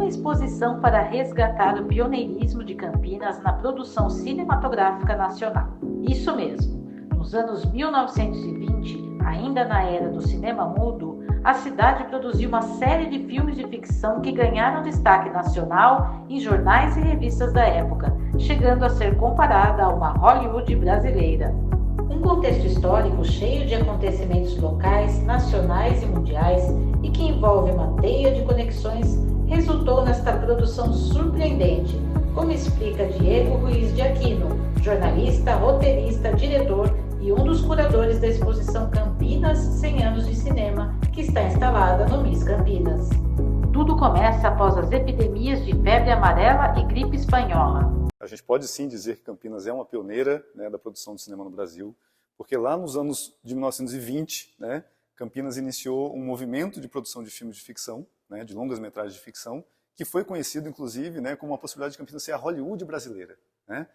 exposição para resgatar o pioneirismo de Campinas na produção cinematográfica nacional. Isso mesmo, nos anos 1920, ainda na era do cinema mudo, a cidade produziu uma série de filmes de ficção que ganharam destaque nacional em jornais e revistas da época, chegando a ser comparada a uma Hollywood brasileira. Um contexto histórico cheio de acontecimentos locais, nacionais e mundiais e que envolve uma teia de conexões resultou nesta produção surpreendente, como explica Diego Ruiz de Aquino, jornalista, roteirista, diretor e um dos curadores da exposição Campinas 100 anos de cinema, que está instalada no MIS Campinas. Tudo começa após as epidemias de febre amarela e gripe espanhola. A gente pode sim dizer que Campinas é uma pioneira, né, da produção de cinema no Brasil, porque lá nos anos de 1920, né, Campinas iniciou um movimento de produção de filmes de ficção, né, de longas-metragens de ficção, que foi conhecido, inclusive, né, como a possibilidade de Campinas ser a Hollywood brasileira. Né?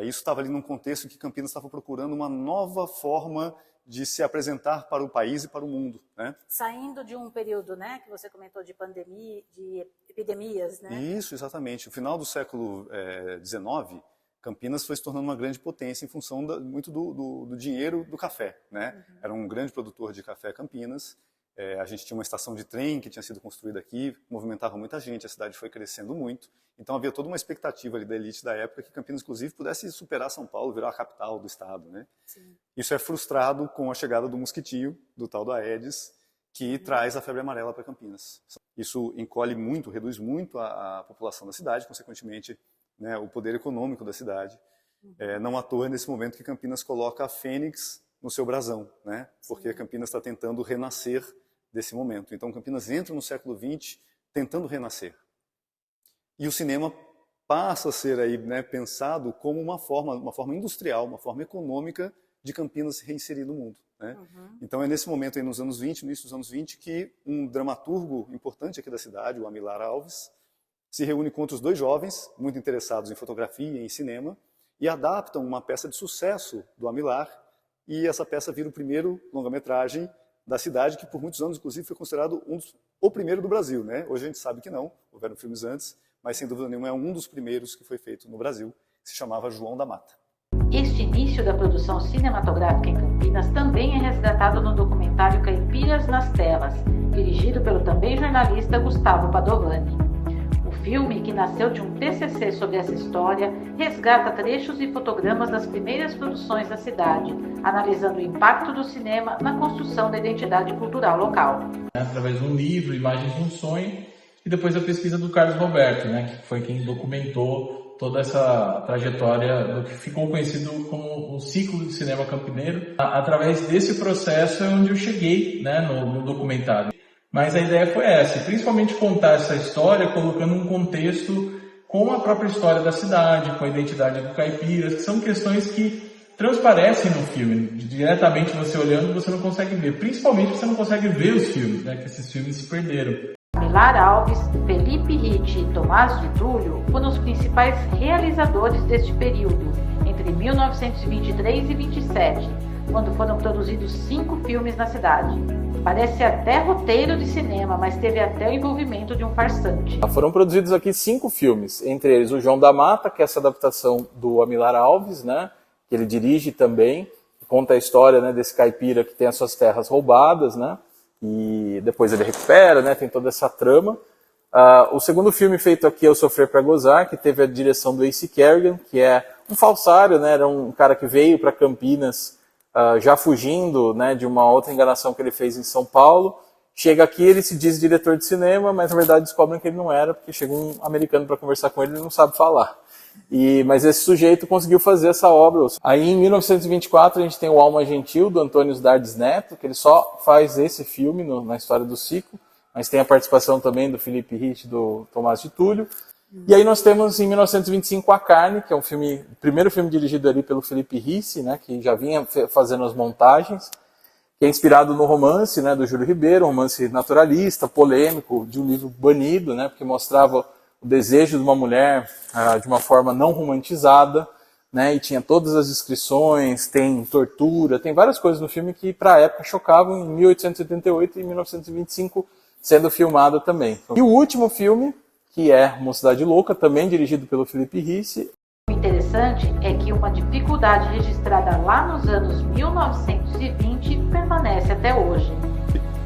Isso estava ali num contexto em que Campinas estava procurando uma nova forma de se apresentar para o país e para o mundo. Né? Saindo de um período, né, que você comentou de pandemia, de epidemias. Né? Isso, exatamente. No final do século XIX, Campinas foi se tornando uma grande potência em função muito do dinheiro do café. Né? Uhum. Era um grande produtor de café Campinas. A gente tinha uma estação de trem que tinha sido construída aqui, movimentava muita gente, a cidade foi crescendo muito. Então havia toda uma expectativa ali da elite da época que Campinas, inclusive, pudesse superar São Paulo, virar a capital do estado. Né? Isso é frustrado com a chegada do mosquitinho, do tal do Aedes, que traz a febre amarela para Campinas. Isso encolhe muito, reduz muito a população da cidade, consequentemente, né, o poder econômico da cidade. Não à toa nesse momento que Campinas coloca a Fênix no seu brasão, né? Porque Campinas está tentando renascer desse momento. Então Campinas entra no século XX tentando renascer. E o cinema passa a ser aí, né, pensado como uma forma industrial, uma forma econômica de Campinas se reinserir no mundo. Né? Uhum. Então é nesse momento, aí, nos anos 20, no início dos anos 20, que um dramaturgo importante aqui da cidade, o Amilar Alves, se reúne com outros dois jovens, muito interessados em fotografia e em cinema, e adaptam uma peça de sucesso do Amilar, e essa peça vira o primeiro longa-metragem da cidade, que por muitos anos, inclusive, foi considerado o primeiro do Brasil. Né? Hoje a gente sabe que não, houveram filmes antes, mas sem dúvida nenhuma é um dos primeiros que foi feito no Brasil, que se chamava João da Mata. Este início da produção cinematográfica em Campinas também é resgatado no documentário Caipiras nas Telas, dirigido pelo também jornalista Gustavo Padovani. O filme, que nasceu de um TCC sobre essa história, resgata trechos e fotogramas das primeiras produções da cidade, analisando o impacto do cinema na construção da identidade cultural local. Através de um livro, Imagens de um Sonho, e depois a pesquisa do Carlos Roberto, né, que foi quem documentou toda essa trajetória do que ficou conhecido como o ciclo de cinema campineiro. Através desse processo é onde eu cheguei, né, no documentário. Mas a ideia foi essa, principalmente contar essa história colocando um contexto com a própria história da cidade, com a identidade do Caipiras, que são questões que transparecem no filme. Diretamente você olhando, você não consegue ver. Principalmente você não consegue ver os filmes, né, que esses filmes se perderam. Amilar Alves, Felipe Ritt e Tomás de Túlio foram os principais realizadores deste período, entre 1923 e 27, quando foram produzidos 5 filmes na cidade. Parece até roteiro de cinema, mas teve até o envolvimento de um farsante. Foram produzidos aqui 5 filmes, entre eles o João da Mata, que é essa adaptação do Amilar Alves, né, que ele dirige também, conta a história, né, desse caipira que tem as suas terras roubadas, né, e depois ele recupera, né, tem toda essa trama. O segundo filme feito aqui é O Sofrer para Gozar, que teve a direção do A.C. Kerrigan, que é um falsário, né, era um cara que veio para Campinas já fugindo, né, de uma outra enganação que ele fez em São Paulo. Chega aqui, ele se diz diretor de cinema, mas na verdade descobrem que ele não era, porque chega um americano para conversar com ele e ele não sabe falar. Mas esse sujeito conseguiu fazer essa obra. Aí em 1924 a gente tem o Alma Gentil, do Antônio Dardes Neto, que ele só faz esse filme na história do ciclo, mas tem a participação também do Felipe Ritt e do Tomás de Túlio. E aí nós temos em 1925 A Carne, que é o primeiro filme dirigido ali pelo Felipe Ricci, né, que já vinha fazendo as montagens, que é inspirado no romance, né, do Júlio Ribeiro, um romance naturalista, polêmico, de um livro banido, né, porque mostrava o desejo de uma mulher de uma forma não romantizada, né, e tinha todas as descrições, tem tortura, tem várias coisas no filme que para a época chocavam, em 1888 e 1925 sendo filmado também. E o último filme, que é Mocidade Louca, também dirigido pelo Felipe Ricci. O interessante é que uma dificuldade registrada lá nos anos 1920 permanece até hoje.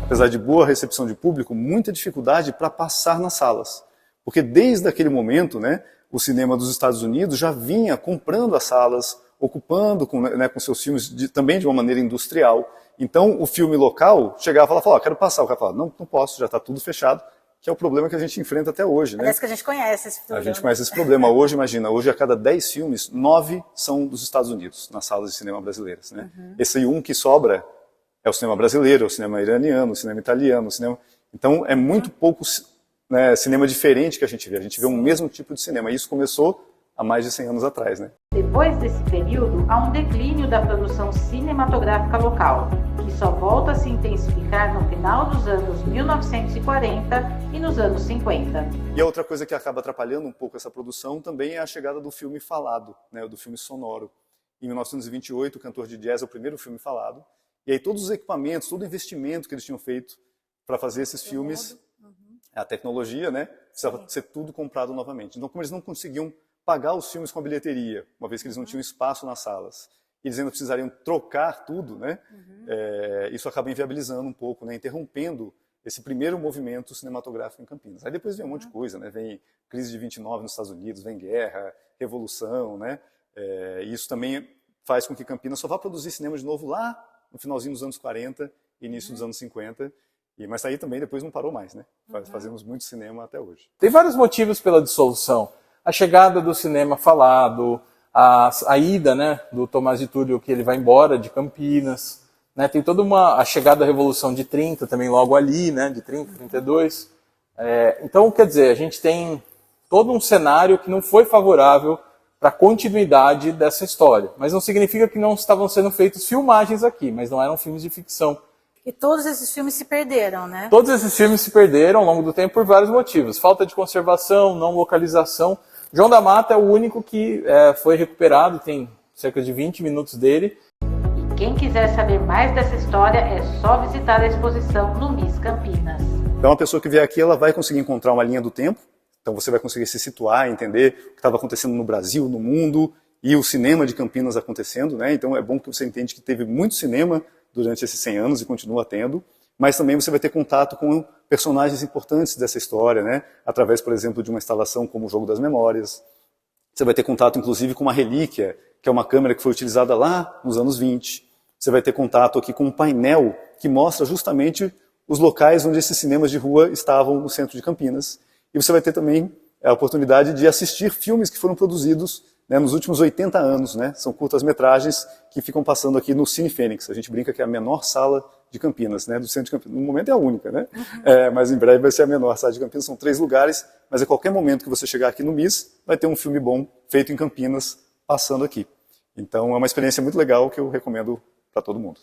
Apesar de boa recepção de público, muita dificuldade para passar nas salas. Porque desde aquele momento, né, o cinema dos Estados Unidos já vinha comprando as salas, ocupando com seus filmes também de uma maneira industrial. Então o filme local chegava lá e falava, quero passar. O cara falava, não posso, já está tudo fechado, que é o problema que a gente enfrenta até hoje. Né? Parece que a gente conhece esse problema. A gente conhece esse problema. Hoje, imagina, hoje a cada 10 filmes, 9 são dos Estados Unidos, nas salas de cinema brasileiras. Né? Esse um que sobra é o cinema brasileiro, é o cinema iraniano, o cinema italiano, o cinema... Então é muito pouco, né, cinema diferente que a gente vê. A gente vê o mesmo tipo de cinema. E isso começou há mais de 100 anos atrás. Né? Depois desse período, há um declínio da produção cinematográfica local, que só volta a se intensificar no final dos anos 1940 e nos anos 50. E a outra coisa que acaba atrapalhando um pouco essa produção também é a chegada do filme falado, né, do filme sonoro. Em 1928, O Cantor de Jazz é o primeiro filme falado. E aí todos os equipamentos, todo o investimento que eles tinham feito para fazer esses filmes, a tecnologia, né, precisava ser tudo comprado novamente. Então, como eles não conseguiam pagar os filmes com a bilheteria, uma vez que eles não tinham espaço nas salas, e eles ainda precisariam trocar tudo, né, isso acaba inviabilizando um pouco, né, interrompendo esse primeiro movimento cinematográfico em Campinas. Aí depois vem um monte de coisa, né, vem crise de 29 nos Estados Unidos, vem guerra, revolução, né, e isso também faz com que Campinas só vá produzir cinema de novo lá no finalzinho dos anos 40 e início dos anos 50, mas aí também depois não parou mais, né? Fazemos muito cinema até hoje. Tem vários motivos pela dissolução. A chegada do cinema falado, a ida, né, do Tomás de Túlio, que ele vai embora de Campinas, né? Tem toda a chegada da Revolução de 30 também logo ali, né, de 30, 32. Então, quer dizer, a gente tem todo um cenário que não foi favorável para a continuidade dessa história. Mas não significa que não estavam sendo feitas filmagens aqui, mas não eram filmes de ficção. E todos esses filmes se perderam, né? Todos esses filmes se perderam ao longo do tempo por vários motivos. Falta de conservação, não localização. João da Mata é o único que foi recuperado, tem cerca de 20 minutos dele. E quem quiser saber mais dessa história é só visitar a exposição no MIS Campinas. Então a pessoa que vier aqui, ela vai conseguir encontrar uma linha do tempo. Então você vai conseguir se situar, entender o que estava acontecendo no Brasil, no mundo, e o cinema de Campinas acontecendo, né? Então é bom que você entende que teve muito cinema durante esses 100 anos e continua tendo, mas também você vai ter contato com personagens importantes dessa história, né? Através, por exemplo, de uma instalação como o Jogo das Memórias. Você vai ter contato, inclusive, com uma relíquia, que é uma câmera que foi utilizada lá nos anos 20. Você vai ter contato aqui com um painel que mostra justamente os locais onde esses cinemas de rua estavam no centro de Campinas. E você vai ter também a oportunidade de assistir filmes que foram produzidos, né, nos últimos 80 anos. Né? São curtas-metragens que ficam passando aqui no Cine Fênix. A gente brinca que é a menor sala de Campinas, né, do centro de Campinas. No momento é a única, né? Mas em breve vai ser a menor sala de Campinas. São 3 lugares, mas a qualquer momento que você chegar aqui no MIS, vai ter um filme bom feito em Campinas passando aqui. Então é uma experiência muito legal que eu recomendo para todo mundo.